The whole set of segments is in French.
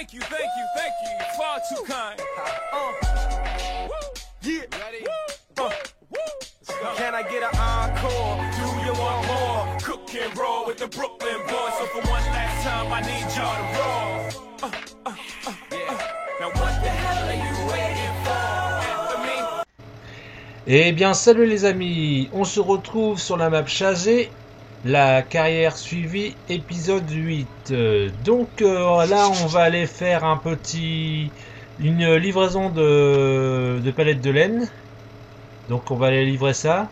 Thank you, you're far too kind. Yeah. Ready? Can I get an encore? Do you want more? Cook and roll with the Brooklyn boys. So for one last time, I need y'all to roll. Now what the hell are you waiting for? After me? Eh bien, salut les amis, on se retrouve sur la map Chazé, la carrière suivie, épisode 8. Là, on va aller faire une livraison de palettes de laine. Donc, on va aller livrer ça.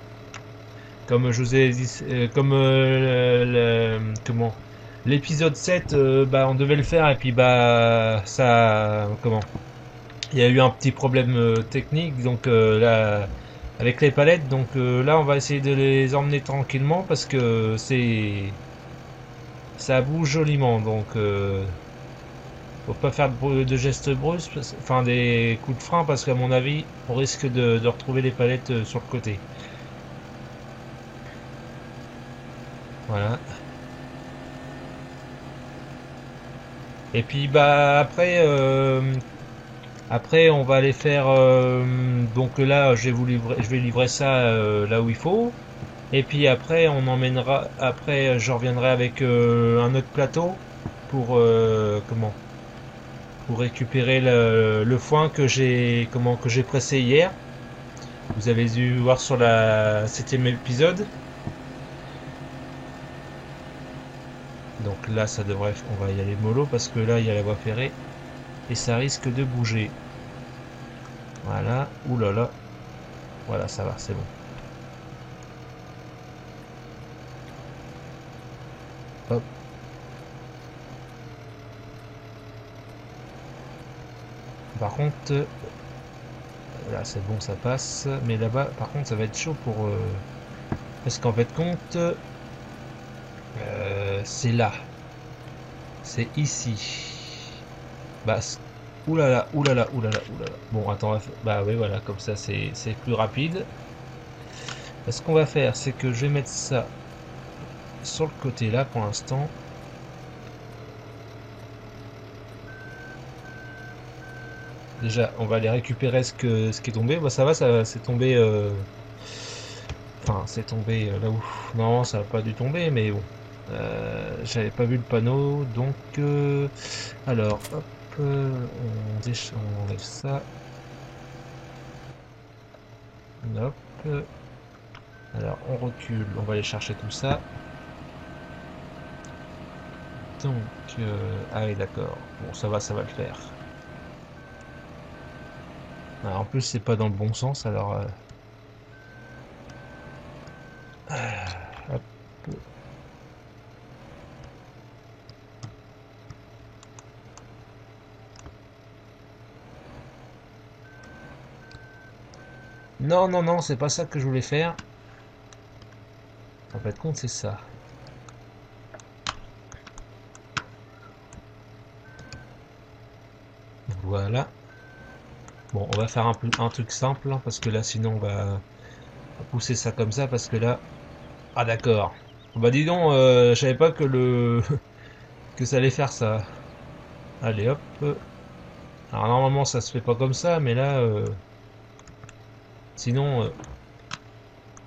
Comme je vous ai dit, l'épisode 7, on devait le faire et puis il y a eu un petit problème technique, donc là, avec les palettes, donc là on va essayer de les emmener tranquillement parce que ça bouge joliment, donc faut pas faire de gestes brusques, enfin des coups de frein, parce qu'à mon avis on risque de retrouver les palettes sur le côté. Voilà. Et puis après, on va aller faire. Donc là, je vais livrer ça là où il faut. Et puis après, on emmènera. Après, je reviendrai avec un autre plateau pour pour récupérer le foin que j'ai pressé hier. Vous avez dû voir sur la 7e épisode. Donc là, on va y aller mollo parce que là, il y a la voie ferrée et ça risque de bouger. Voilà, oulala, voilà, ça va, c'est bon. Hop. Par contre, là c'est bon, ça passe, mais là-bas, par contre, ça va être chaud parce qu'en fait, c'est là, c'est ici. Oulala, oulala, oulala, oulala. Bon, attends, bah oui, voilà, comme ça, c'est plus rapide. Ce qu'on va faire, c'est que je vais mettre ça sur le côté là pour l'instant. Déjà, on va aller récupérer ce qui est tombé. Bah ça va, c'est tombé. Enfin, c'est tombé là où. Non, ça va pas dû tomber, mais bon. J'avais pas vu le panneau, donc. Alors, hop, on enlève ça. Hop. Alors, on recule. On va aller chercher tout ça. Donc, ah oui, d'accord. Bon, ça va le faire. Alors, en plus, c'est pas dans le bon sens, alors. Hop. Non, non, non, c'est pas ça que je voulais faire. En fait, compte, c'est ça. Voilà. Bon, on va faire un truc simple, hein, parce que là, sinon, on va pousser ça comme ça, parce que là... Ah, d'accord. Bah, dis donc, je savais pas que que ça allait faire ça. Allez, hop. Alors, normalement, ça se fait pas comme ça, mais là... Sinon,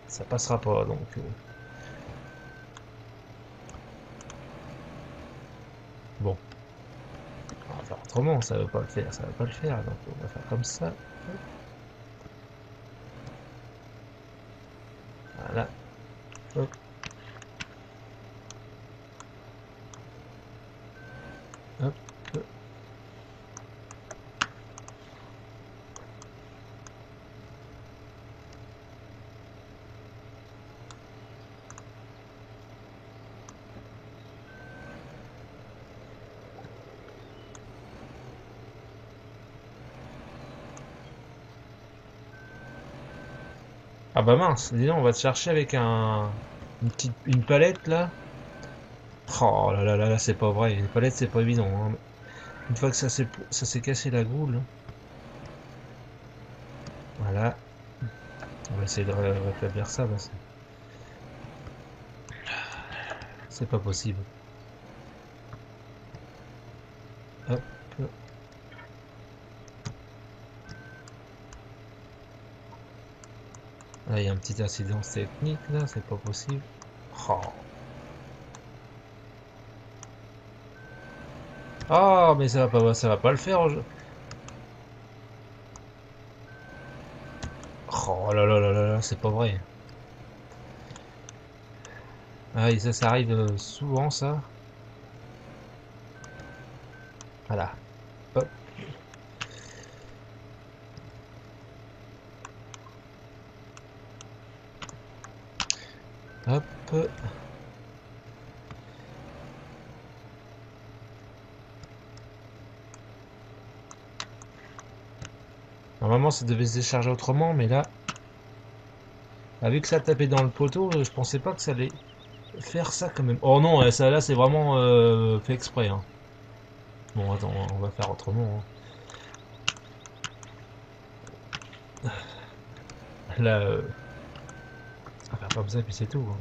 ça passera pas, donc... Bon. On va faire autrement, ça va pas le faire, ça va pas le faire, donc on va faire comme ça. Voilà. Hop. Hop. Ah bah mince, dis donc, on va te chercher avec une palette là. Oh là là là là, c'est pas vrai, les palettes c'est pas évident, hein. Une fois que ça s'est cassé la goule. Voilà. On va essayer de rétablir ça. C'est pas possible. Hop. Là, il y a un petit incident technique, là, c'est pas possible. Oh. Oh, mais ça va pas le faire. Oh là là là là là, c'est pas vrai. Ah, et ça arrive souvent, ça. Voilà. Hop. Hop. Normalement, ça devait se décharger autrement, mais là, vu que ça tapait dans le poteau, je pensais pas que ça allait faire ça quand même. Oh non, ça là, c'est vraiment fait exprès. Hein. Bon, attends, on va faire autrement. Hein. Là, on va faire comme ça, puis c'est tout. Hein.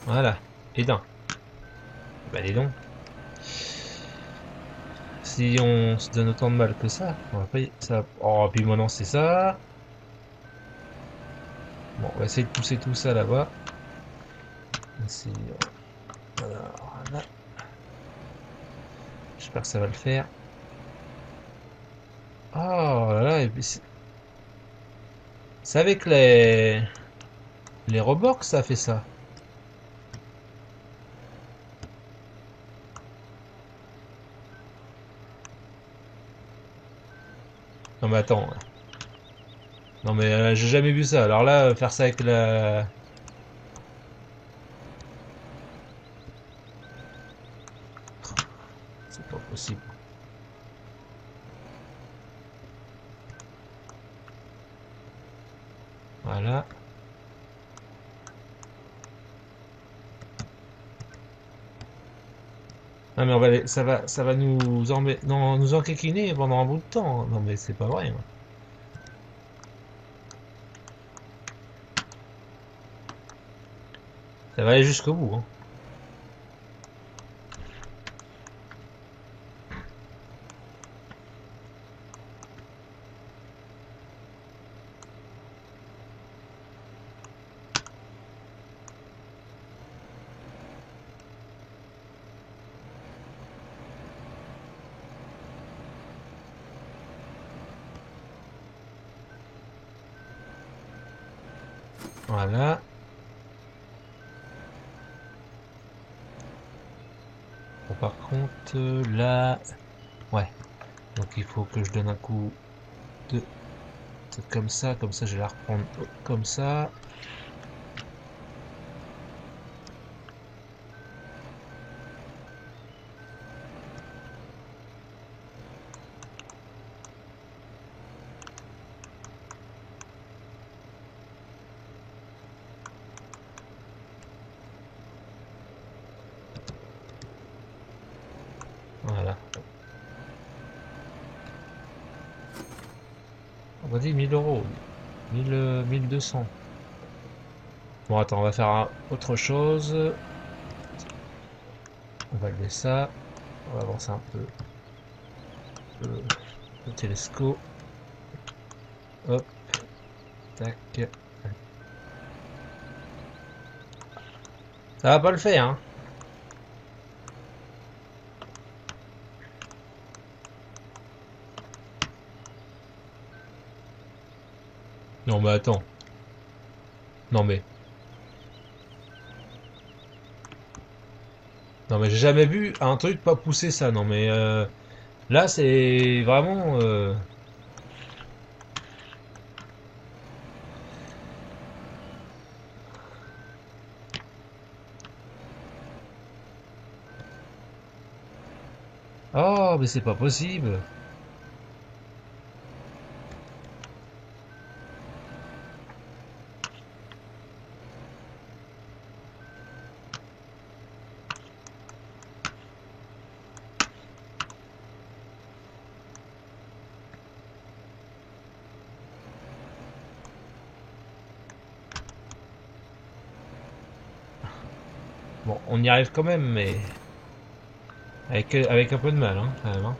Voilà. Et d'un. Bah, dis donc. Si on se donne autant de mal que ça, on va pas ça. Oh, puis maintenant c'est ça. Bon, on va essayer de pousser tout ça là-bas. Ici, voilà. J'espère que ça va le faire. Oh là là, et puis c'est avec les rebords que ça fait ça. Non mais attends. Non mais j'ai jamais vu ça. Alors là, faire ça avec la... C'est pas possible. Voilà. Non mais ça va nous enquiquiner pendant un bout de temps. Non mais c'est pas vrai. Hein. Ça va aller jusqu'au bout. Hein. Voilà. Bon, par contre, là... Ouais. Donc il faut que je donne un coup de... Comme ça je vais la reprendre comme ça. Voilà. On va dire 1000 euros. 1200. Bon, attends, on va faire autre chose. On va lever ça. On va avancer un peu le télescope. Hop. Tac. Ça va pas le faire, hein. Non, mais attends. Non, mais... Non, mais j'ai jamais vu un truc pas pousser ça. Non, mais... Là, c'est vraiment... Oh, mais c'est pas possible. Bon, on y arrive quand même, mais... Avec un peu de mal, hein, quand même. Hein.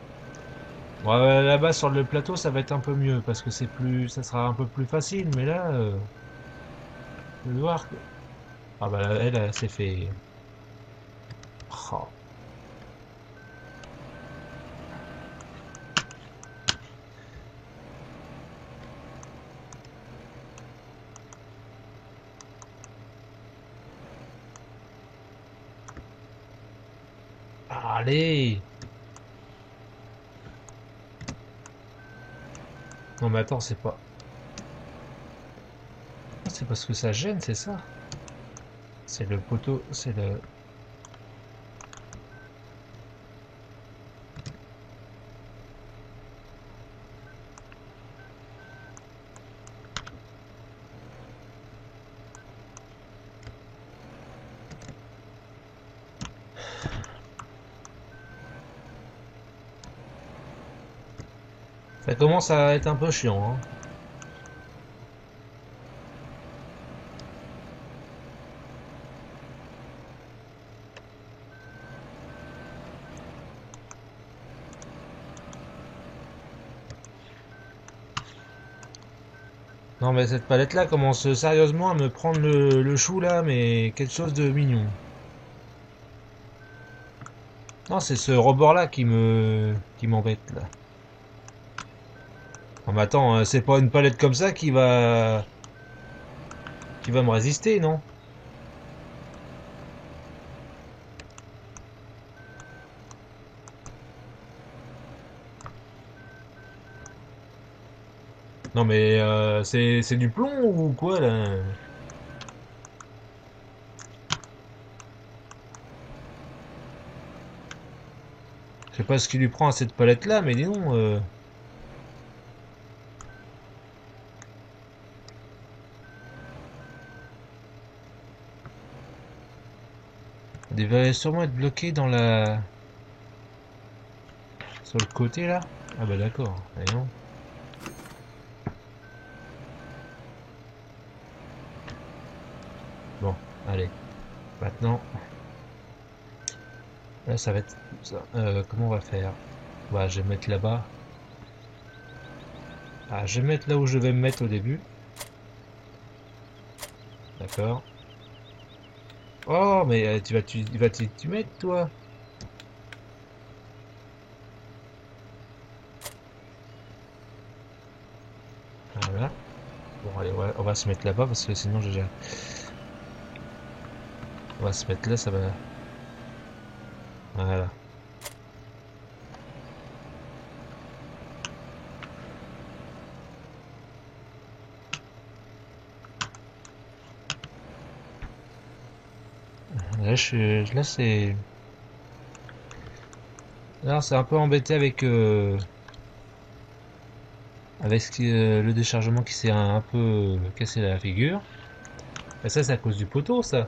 Bon, là-bas sur le plateau, ça va être un peu mieux parce que ça sera un peu plus facile. Mais là, je vais voir. Ah bah elle s'est fait. Oh. Allez! Non mais attends, c'est pas. C'est parce que ça gêne, c'est ça? C'est le poteau, c'est le. Ça commence à être un peu chiant, hein. Non mais cette palette là commence sérieusement à me prendre le chou là, mais quelque chose de mignon. Non, c'est ce rebord là qui m'embête là. Non mais attends, c'est pas une palette comme ça qui va me résister, non? Non mais c'est du plomb ou quoi là? Je sais pas ce qui lui prend à cette palette là, mais dis donc. Elle devait sûrement être bloquée dans la sur le côté là. Ah bah d'accord. Et non. Bon, allez. Maintenant, là ça va être ça. Comment on va faire? Bah, je vais mettre là-bas. Ah, je vais mettre là où je vais me mettre au début. D'accord. Oh, mais tu mettre toi. Voilà. Bon, allez, on va se mettre là-bas parce que sinon j'ai déjà. On va se mettre là, ça va. Voilà. Là c'est. Là, c'est un peu embêté avec le déchargement qui s'est un peu cassé la figure. Et ça, c'est à cause du poteau, ça.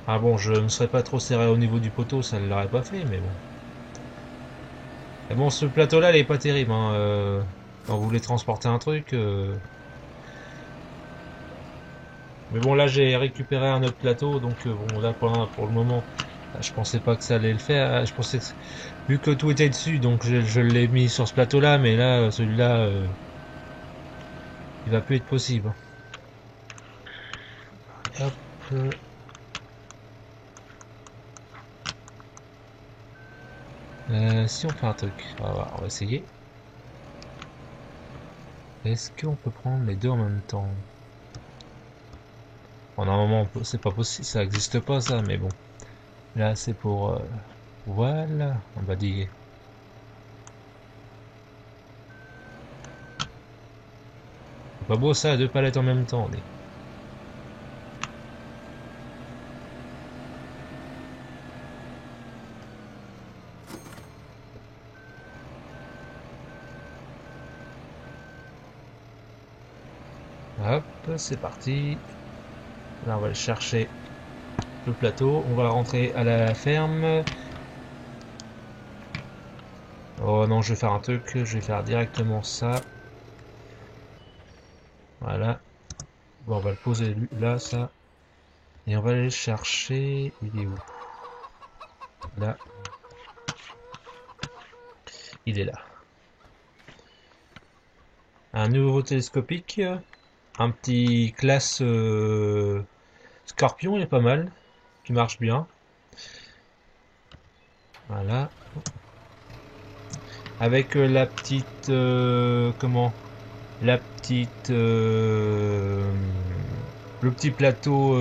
Ah bon, je ne serais pas trop serré au niveau du poteau, ça ne l'aurait pas fait, mais bon. Et bon, ce plateau-là, il est pas terrible, hein. Quand vous voulez transporter un truc. Mais bon, là, j'ai récupéré un autre plateau, donc bon, là, pour le moment, je pensais pas que ça allait le faire. Je pensais que, vu que tout était dessus, donc je l'ai mis sur ce plateau-là, mais là, celui-là, il va plus être possible. Hop. Si on fait un truc, on va essayer. Est-ce qu'on peut prendre les deux en même temps? Bon, normalement, c'est pas possible, ça existe pas ça, mais bon. Là, c'est pour. Voilà, on va dire. C'est pas beau ça, deux palettes en même temps. Hop, c'est parti. Là, on va aller chercher le plateau. On va rentrer à la ferme. Oh non, je vais faire un truc. Je vais faire directement ça. Voilà. Bon, on va le poser là, ça. Et on va aller chercher. Il est où? Là. il est là. Un nouveau télescopique, un petit classe Scorpion, il est pas mal, qui marche bien. Voilà. Avec la petite comment, la petite le petit plateau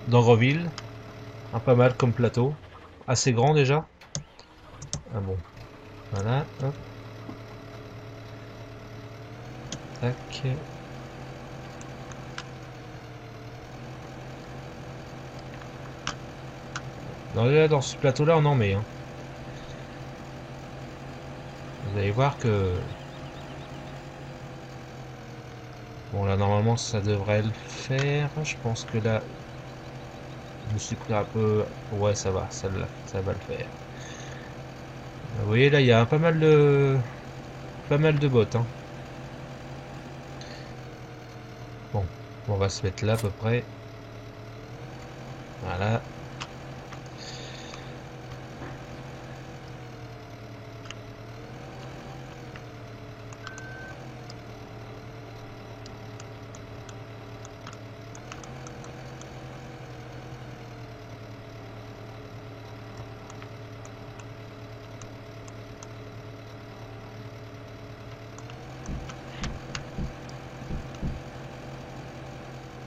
d'Angroville, pas mal comme plateau, assez grand déjà. Ah bon, voilà, hop, tac. Dans ce plateau là on en met, hein. Vous allez voir que bon, là normalement ça devrait le faire. Je pense que là je me suis pris un peu, ouais, ça va, ça va le faire. Vous voyez là il y a pas mal de bottes, hein. Bon, on va se mettre là à peu près. Voilà.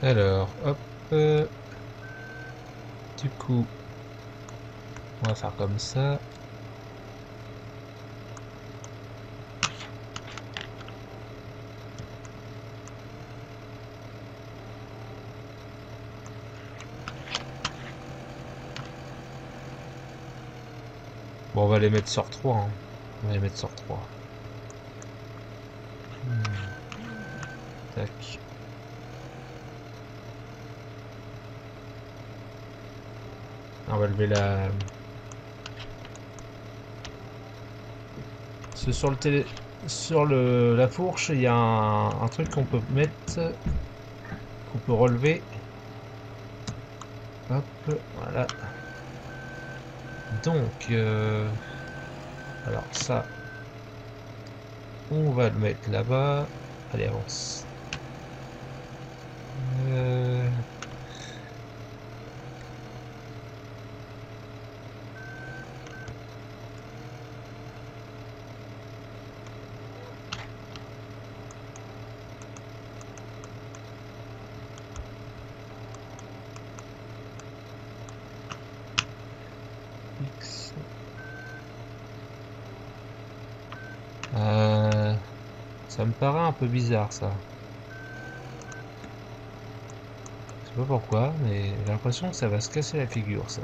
Alors, hop. Du coup, on va faire comme ça. Bon, on va les mettre sur 3, hein. On va les mettre sur 3. Tac. On va lever la... Parce que sur la fourche, il y a un truc qu'on peut mettre, qu'on peut relever. Hop, voilà. Donc, alors ça, on va le mettre là-bas. Allez, avance. X. Ça me paraît un peu bizarre ça. Je sais pas pourquoi, mais j'ai l'impression que ça va se casser la figure ça.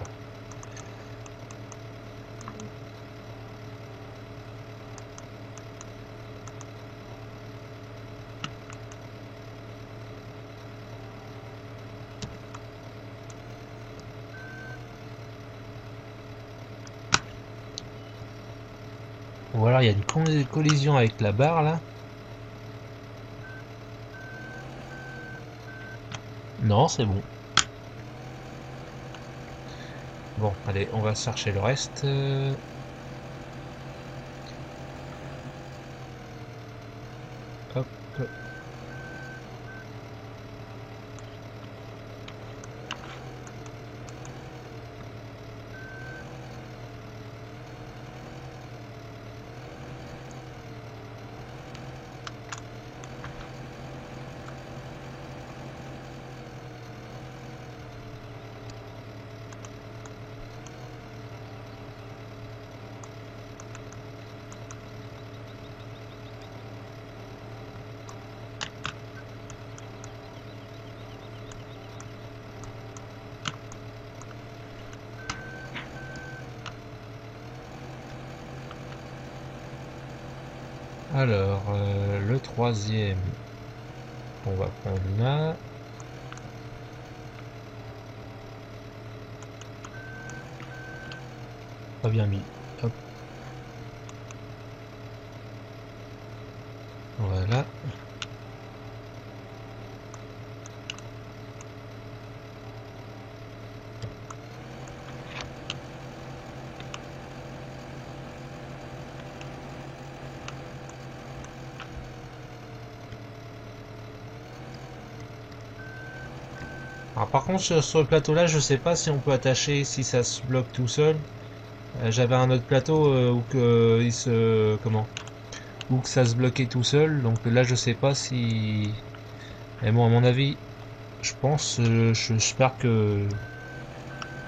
Ou alors il y a une collision avec la barre là. Non, c'est bon. Bon, allez, on va chercher le reste. Hop. Alors, le troisième, on va prendre là. Pas bien mis. Hop. Voilà. Alors par contre sur le plateau là, je sais pas si on peut attacher, si ça se bloque tout seul. J'avais un autre plateau où que il se comment, où que ça se bloquait tout seul. Donc là je sais pas si. Mais bon à mon avis, je pense, j'espère que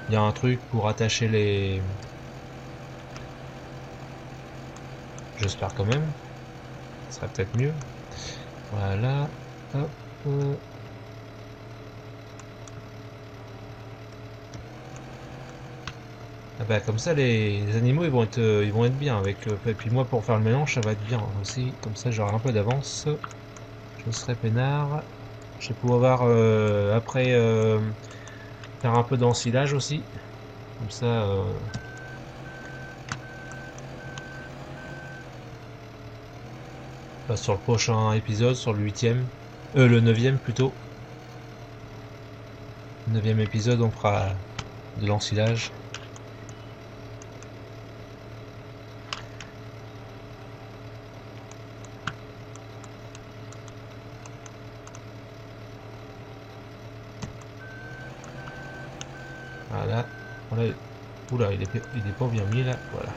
il y a un truc pour attacher les. J'espère quand même. Ça serait peut-être mieux. Voilà. Hop. Ah bah comme ça les animaux ils vont être bien avec et puis moi pour faire le mélange ça va être bien aussi, comme ça j'aurai un peu d'avance, je serai peinard, je vais pouvoir après faire un peu d'ensilage aussi, comme ça bah, sur le prochain épisode, sur le 8e, le 9e plutôt, le 9e épisode on fera de l'ensilage. Voilà. Oula, il est pas bien mis là. Voilà.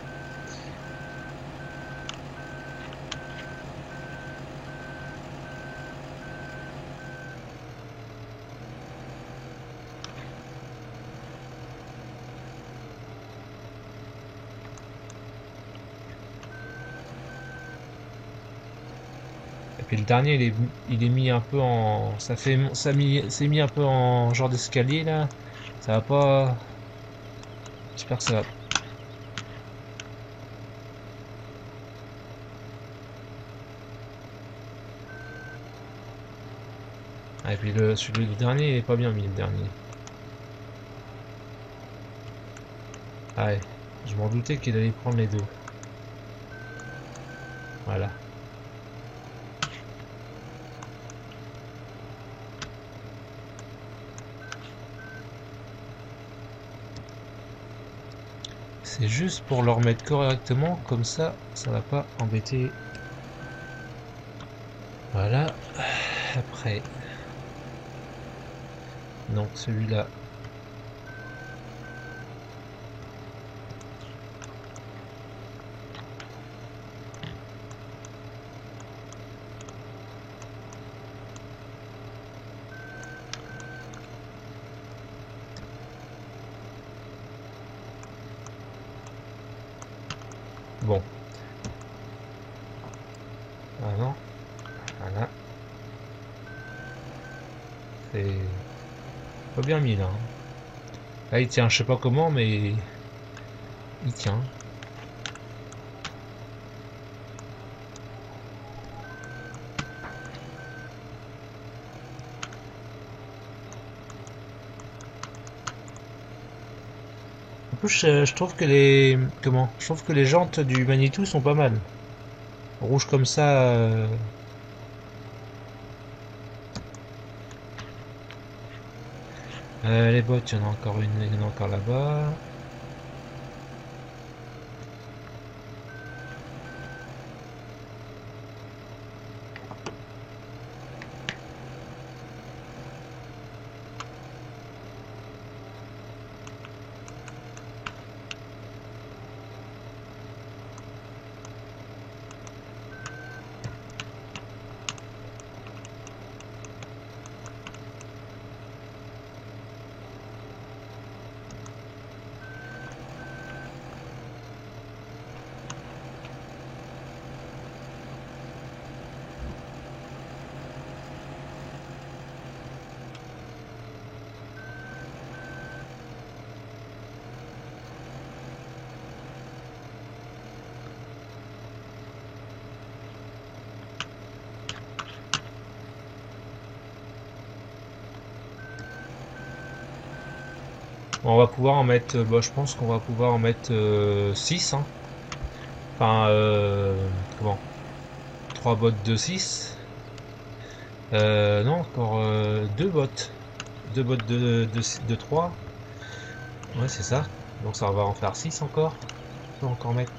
Et puis le dernier, il est mis un peu en. C'est mis un peu en genre d'escalier là. Ça va pas. J'espère que ça va. Ah, et puis celui du dernier, il est pas bien mis le dernier. Ah ouais, je m'en doutais qu'il allait prendre les deux. Voilà. C'est juste pour le remettre correctement, comme ça va pas embêter. Voilà. Après. Donc celui-là. Bon. Ah non. Voilà. C'est pas bien mis là. Là il tient, je sais pas comment, mais il tient. En plus, je trouve que je trouve que les jantes du Manitou sont pas mal. Rouge comme ça. Les bottes, il y en a encore une, il y en a encore là-bas. Bon, on va pouvoir en mettre, bah, je pense qu'on va pouvoir en mettre 6. Hein. Enfin, comment 3 bottes de 6. Non, encore 2 bottes. 2 bottes de 3. Ouais, c'est ça. Donc ça va en faire 6 encore. On peut encore mettre.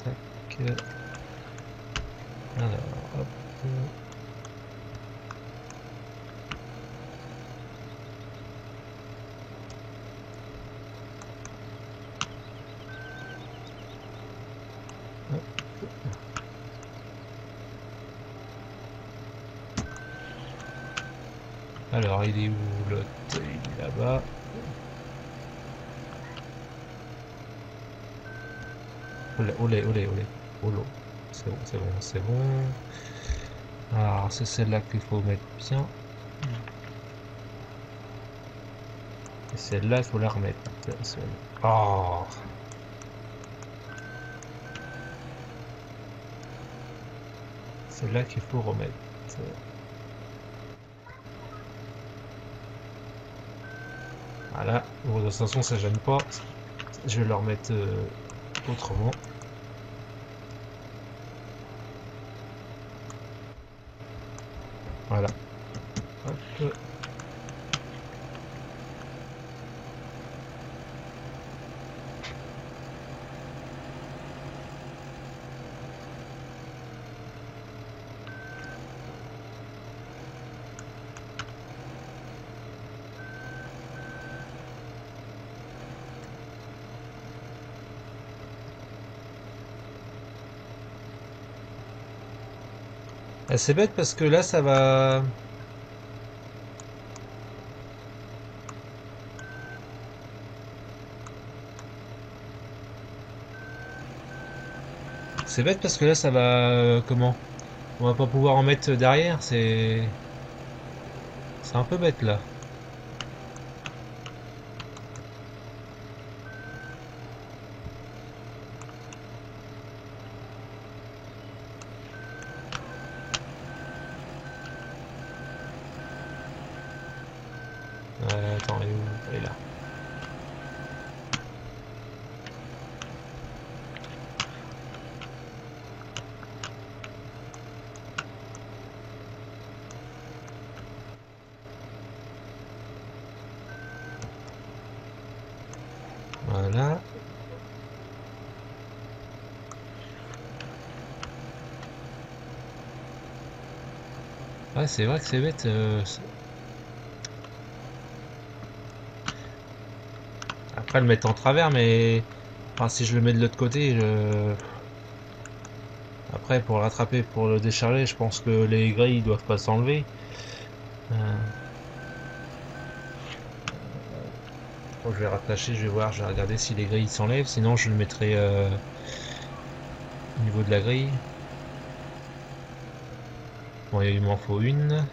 Tac. Alors, hop. Alors, il est où l'autre? Il est là-bas. Olé, olé, olé, olé. Olo. C'est bon, c'est bon, c'est bon. Alors, c'est celle-là qu'il faut mettre bien. Et celle-là, il faut la remettre. Oh! Celle-là qu'il faut remettre. Voilà. Bon, de toute façon, ça gêne pas. Je vais le remettre autrement. Voilà. Hop. C'est bête parce que là, ça va... C'est bête parce que là, ça va... comment? On va pas pouvoir en mettre derrière, c'est... C'est un peu bête, là. Attends, il est où? Il est là. Voilà. Ouais, c'est vrai que c'est bête. Après, le mettre en travers, mais... Enfin, si je le mets de l'autre côté, après, pour le rattraper, pour le décharger, je pense que les grilles doivent pas s'enlever. Bon, je vais rattacher, je vais voir, je vais regarder si les grilles s'enlèvent. Sinon, je le mettrai au niveau de la grille. Bon, il m'en faut une.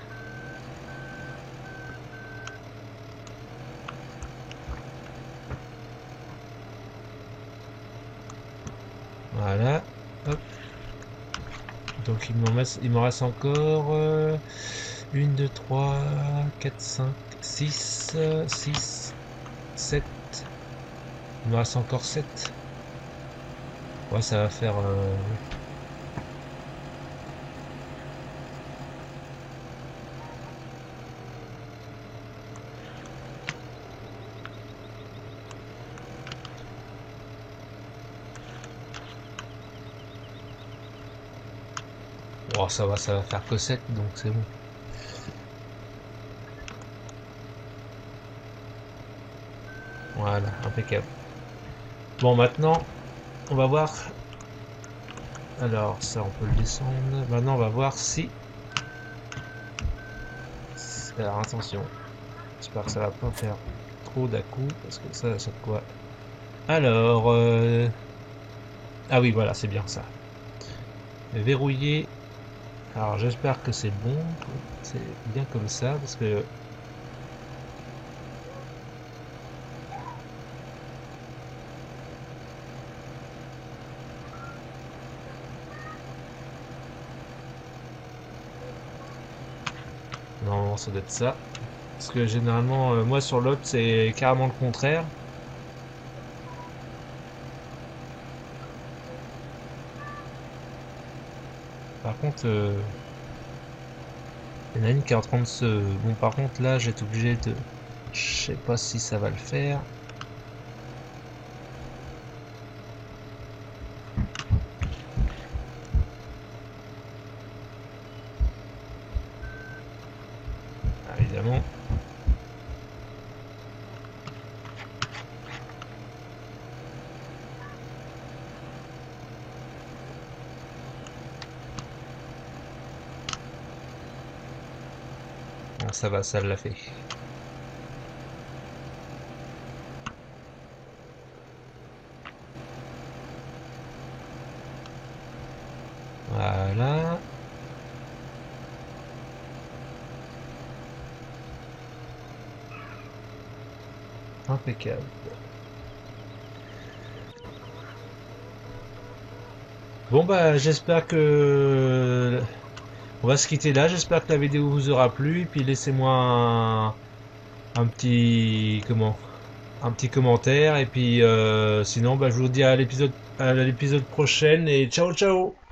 Voilà. Hop. Donc il m'en reste encore 1, 2, 3, 4, 5, 6, 6, 7. Il me reste encore 7. Ouais, ça va faire... Oh, ça va faire que 7, donc c'est bon. Voilà, impeccable. Bon, maintenant, on va voir... Alors, ça, on peut le descendre. Maintenant, on va voir si... Alors, attention. J'espère que ça va pas faire trop d'à-coups, parce que ça quoi. Alors... Ah oui, voilà, c'est bien ça. Verrouiller. Alors, j'espère que c'est bon. C'est bien comme ça, parce que... Non, ça doit être ça. Parce que généralement, moi sur l'autre, c'est carrément le contraire. Par contre, il y en a une qui est en train de se... Bon, par contre, là, j'ai été obligé de... Je sais pas si ça va le faire. Ah, évidemment. ça va, ça l'a fait. Voilà. Impeccable. Bon bah j'espère que on va se quitter là. J'espère que la vidéo vous aura plu. Et puis laissez-moi un petit un petit commentaire. Et puis sinon bah, je vous dis à l'épisode prochain et ciao ciao.